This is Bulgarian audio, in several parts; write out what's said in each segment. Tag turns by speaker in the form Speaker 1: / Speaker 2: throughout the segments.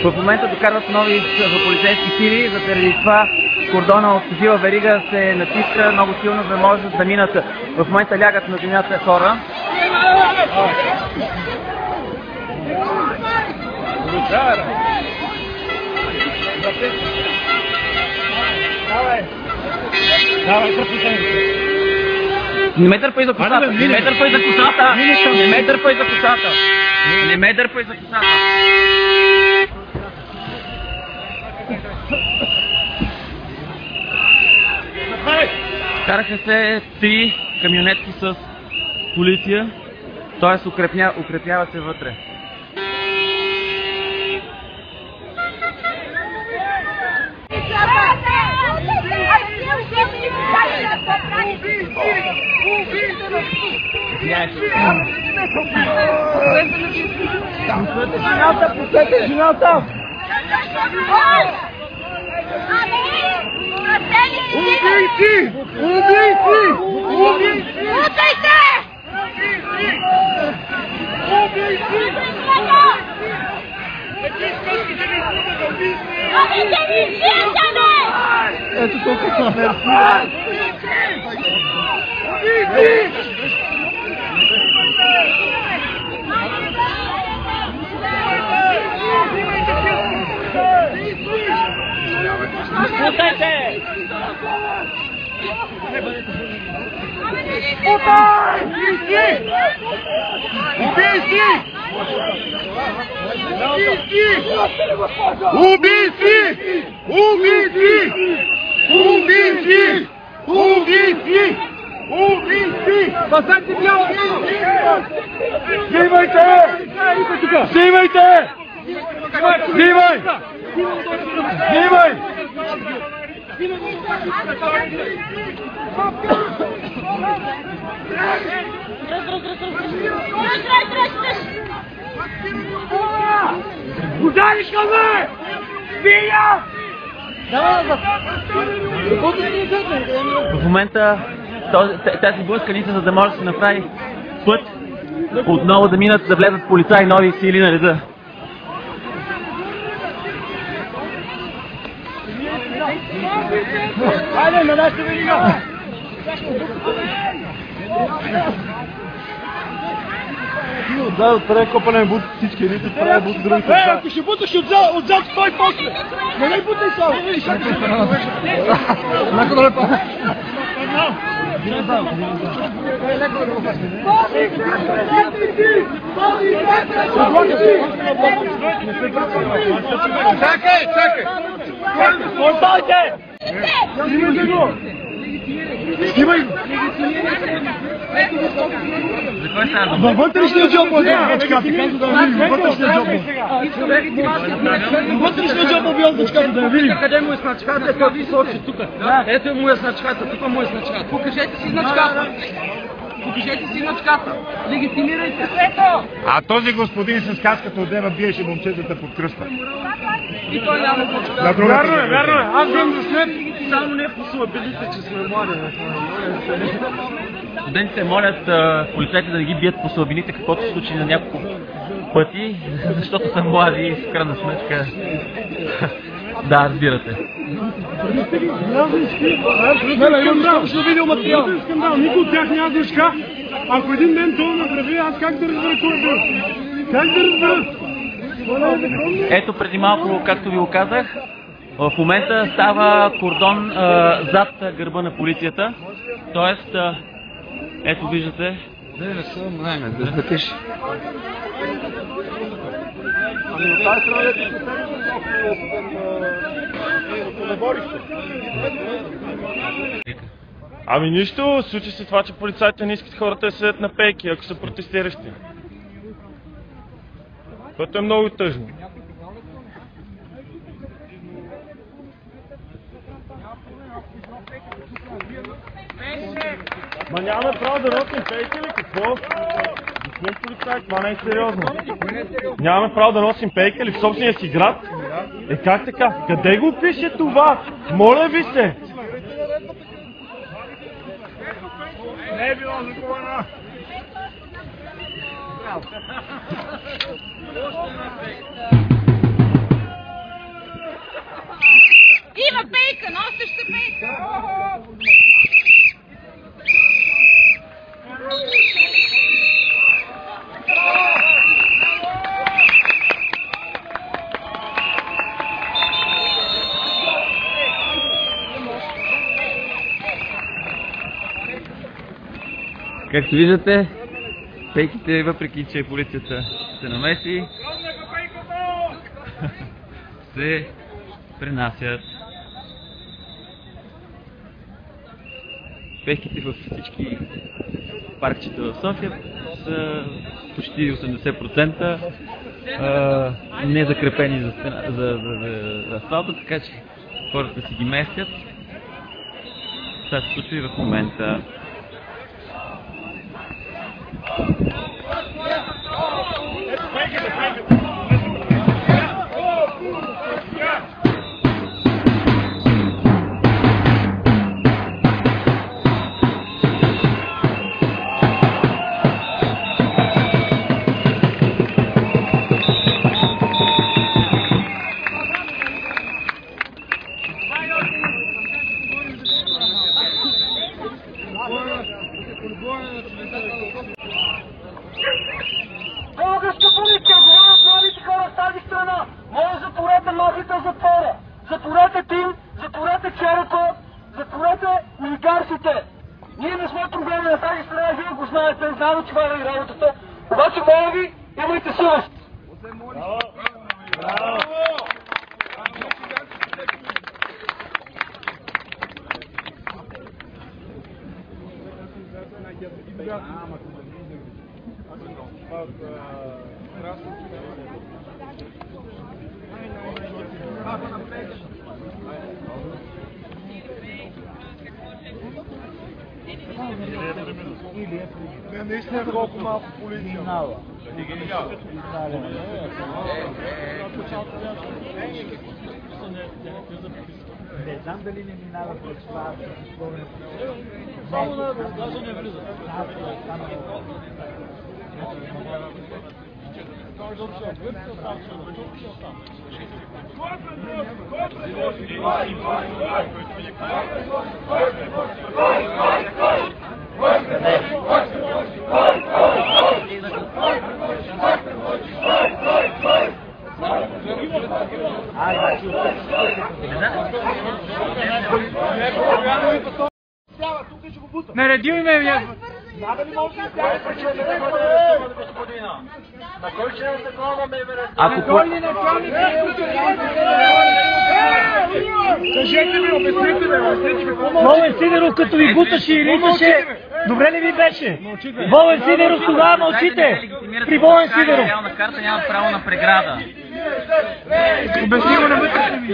Speaker 1: В момента докарват нови полицейски сили, заради това кордона от жива верига се натиска много силно, за да може да минат. В момента лягат на земята хора. Не ме дърпай за косата! Не ме дърпай за косата! Не ме дърпай за косата! Не ме дърпай за косата! Караха се 3 камионетки с полиция, т.е. укрепява се вътре. Жената! Убийци! Убийци! Убийци!
Speaker 2: Утайте!
Speaker 1: Убийци! Ето толкова са. Убийци! Утайте! Убийци! Убийци! Убийци! Убийци! Убийци! Спасете бяло! Взимайте! Взимайте! Взимай! Взимай! Ударишка ме! Вия! В момента тази блъсканица, за да може да се направи път, отново да минат, да влезат полицаи нови сили на реда. Хайде, на нашата верига!
Speaker 3: Отзад, отпред копане бут, всички едните правят бут, другите.
Speaker 1: Ако ще буташ отзад, стой после! Не дай бутай само!
Speaker 3: Нако да лепа!
Speaker 1: Чакай, чакай! Остойте!
Speaker 3: Снимайте го! Снимай го!
Speaker 1: За кой става дума?
Speaker 3: Във вътрешния джоб му дъчката, казва да видим, във вътрешния джоб му. Във вътрешния джоб му бил дъчката, да видим.
Speaker 1: Къде му е значката? Ето ви сочи тук. Ето му е значката, тук му е значката. Покажете си значката. Покажете си значката. Легитимирайте.
Speaker 4: А този господин с каската отдева биеше момчетата под кръста.
Speaker 1: И той няма значката.
Speaker 3: Вярно е, вярно е. Аз гледам за след.
Speaker 1: Само не послабилите, че сме млади. Студентите молят полицайите да не ги бият по слабините, каквото се случи на няколко пъти, защото са млади и в крайна сметка. Да, разбирате.
Speaker 3: Никой от тях няма дъжка. Ако един ден това направи, аз как да разбера кой е бил? Как да разбера?
Speaker 1: Ето преди малко, както ви го казах, в момента става кордон зад гърба на полицията. Тоест, ето виждате.
Speaker 3: Не съм, да пътиш. Ами от тази страна лето се
Speaker 2: Ами нищо, случи се това, че полицайите не искат хората да седят на пейки, ако са протестиращи. Което е много тъжно. Ма нямаме право да носим пейки ли? Какво? Господин полицай, това не е сериозно. Нямаме право да носим пейки ли в собствения си град? Е как така? Къде го пише това? Моля ви се!
Speaker 4: Не е било законно.
Speaker 5: Има пейка, носиш се пейка!
Speaker 1: Както виждате, пейките, въпреки че полицията се намеси, се пренасят. Пейките във всички паркчета в София са почти 80% не закрепени за асфалта, така че хората си ги местят. Това се случва и в момента.
Speaker 6: Българска полиция, говорят младите хора в тази страна. Моля, затворете махите в затвора. Затворете Тим, затворете Черето, затворете олигарсите. Ние не сме проблеми на тази страна, вие го знаете, знаем, че това е работата. Обаче, моля ви, имайте съвест.
Speaker 3: Наистина колко малко полиция. Не знам дали не минава през това. Само на даже не влиза.
Speaker 7: Наредил ме я.
Speaker 3: Кажете ми, обясните ми,
Speaker 7: Волен Сидеров като ви буташе и риташе, добре ли ви беше? Волен Сидеров, тогава мълчите! При Волен Сидеров!
Speaker 1: Реална карта нямат право на преграда.
Speaker 7: Обясни го на вътрешни ми.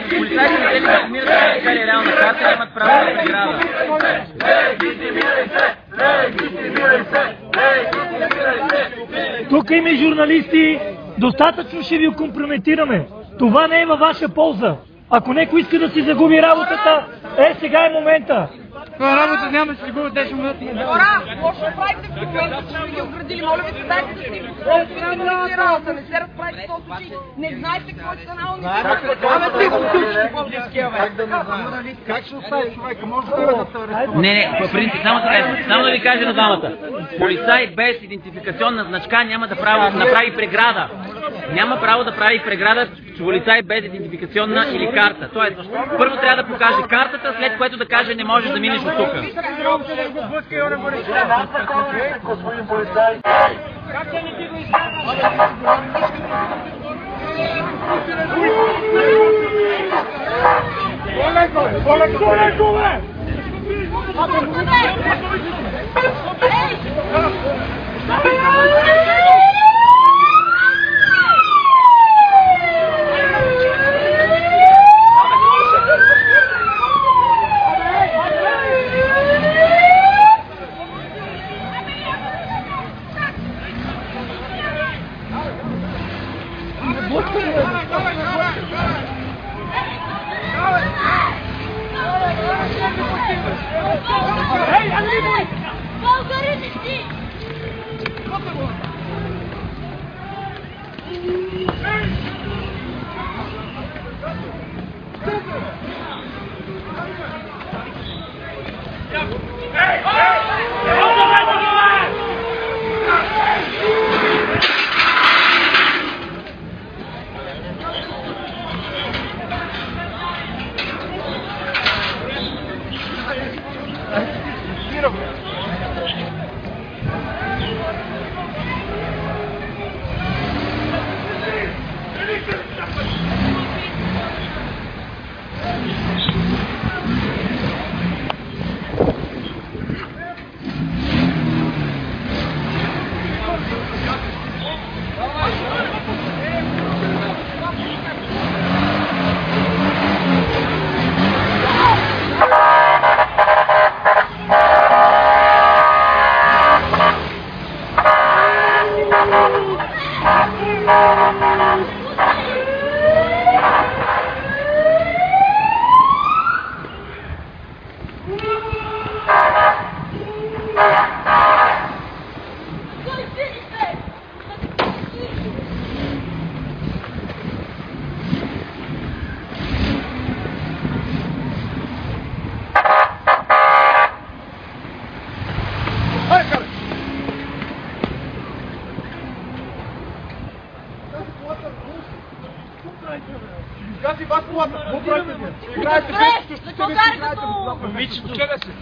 Speaker 1: Полицайите не легитимират реална карта, нямат право на преграда.
Speaker 7: Тук има и журналисти, достатъчно ще ви компрометираме. Това не е във ваша полза. Ако някой иска да си загуби работата, сега е момента.
Speaker 8: Това работа няма да се губи 10 минути.
Speaker 5: Хора, лошо правите в момента, че сме ги оградили. Моля ви, дайте да си разпределите работа. Не се разправите в този случай. Не знаете кой са наълни.
Speaker 3: Как ще остави човека? Може да го арестува?
Speaker 1: Не, по принцип, само да ви кажа на дамата. Полицай без идентификационна значка няма да направи преграда. Няма право да прави преграда полицай без идентификационна или карта. Тоест, първо трябва да покаже картата, след което да каже не можеш да минеш от тук.
Speaker 3: Господин полицай!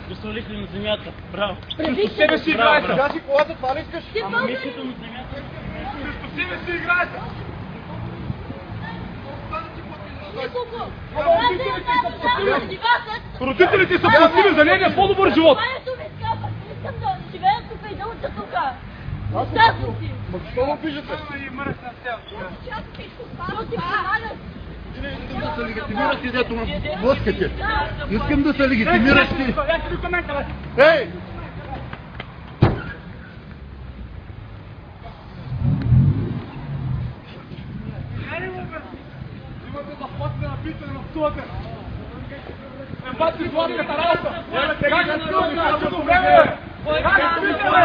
Speaker 1: Поставих ли на земята? Браво!
Speaker 3: Срещу себе си играете!
Speaker 4: Сега си колата, това ли искаш?
Speaker 1: Ама мисълта на земята.
Speaker 3: Срещу себе си играете! Родителите са платили за нейния по-добър живот!
Speaker 5: Искам да живея тук и да уча тук!
Speaker 4: Ма защо му пишете? Искам да се легитимираш ти, дето ме блъскате. Искам да се легитимираш ти. Ей!
Speaker 3: Имате заплатите на питане на псувате. Ембати златката работа. Как спите, бе?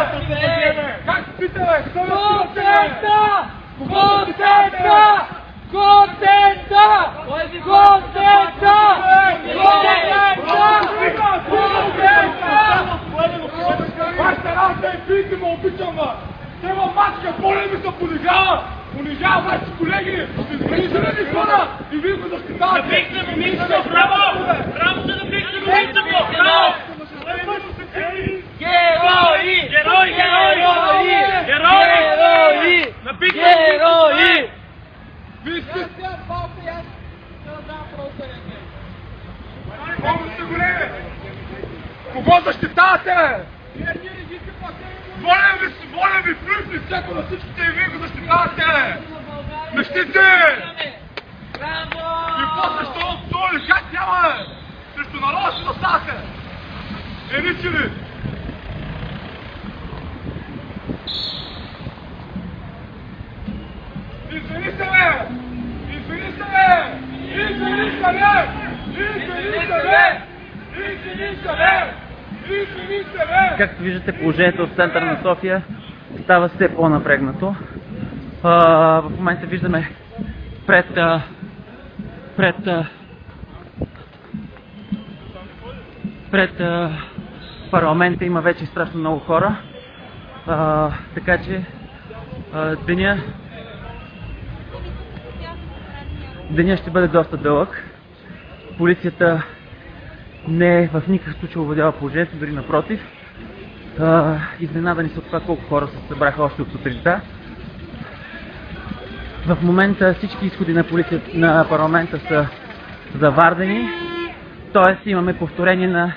Speaker 3: Как спите, бе? Контента! Контента! Контента! Контента! Вашата работа е пийте, ме обичам, ма! Тема мачка, болен ми се подиграва! Унижава вашите колеги! Изграничени хора! И вие го защитавате! Набихте момичето! Браво! Браво за набихте момичето! Браво! Герои! Герои! Герои! Герои! Набихте герои! Вие сте... Колко сте големи? Кого защитавате, бе? Моля ви, плюс лицето на всичките и вие го защитавате, бе! Мещите! И после що той как няма, бе? Срещу народа си заставате! Еничи ли? Извини се, бе! Извини се, бе! Извини се, бе! Извини се, бе! Извини се, бе! Извини се, бе!
Speaker 1: Както виждате, положението в центъра на София става все по-напрегнато. В момента виждаме пред парламента има вече страшно много хора. Така че деня ще бъде доста дълъг. Полицията не е в никакъв случай овладява положението, дори напротив. Изненадани са от това колко хора се събраха още от сутринта. В момента всички изходи на парламента са завардени, т.е. имаме повторение на